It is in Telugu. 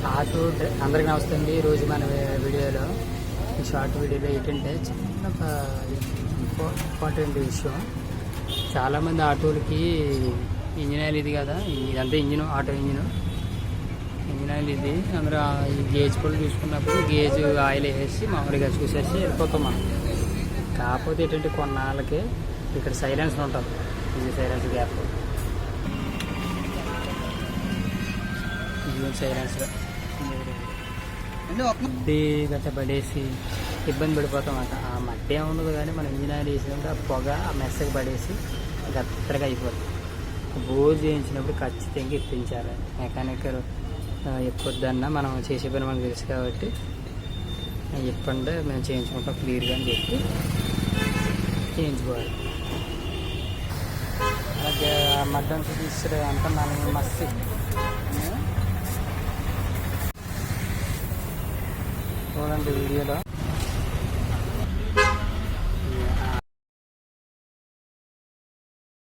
ఆటో అందరికీ నమస్తే అండి. ఈరోజు మన వీడియోలో షార్ట్ వీడియోలో ఏంటంటే చిన్న ఇంపార్టెంట్ విషయం. చాలామంది ఆటోలకి ఇంజిన్ ఆయిల్ ఇది కదా, ఇదంతా ఇంజిన్, ఆటో ఇంజిన్ ఆయిల్ ఇది. అందరూ ఈ గేజ్ కూడా చూసుకున్నప్పుడు గేజ్ ఆయిల్ వేసి మామూలుగా చూసేసి వెళ్ళిపోతాం మనం. కాకపోతే ఏంటంటే కొన్నాళ్ళకి ఇక్కడ సైలెన్స్ ఉంటుంది, ఇది సైలెన్స్ గ్యాప్, సైలెన్స్ మడ్డి గట్ట పడేసి ఇబ్బంది పడిపోతాం అంట. ఆ మడ్డి ఏముండదు కానీ మనం ఇంజిన్ ఆయిల్ వేసినప్పుడు ఆ పొగ ఆ మెస్సకి పడేసి గత్తరగా అయిపోతుంది. బోర్ చేయించినప్పుడు ఖచ్చితంగా ఇప్పించాలి. మెకానిక్ ఎప్పొద్దన్నా మనం చేసే పని మనకు తెలుసు కాబట్టి ఇప్పండి మేము చేయించుకుంటాం క్లియర్గా అని చెప్పి చేయించుకోవాలి. అలాగే మడ్డం తీసుకురే అంతా మనం మస్తు చూడండి వీడియోలో.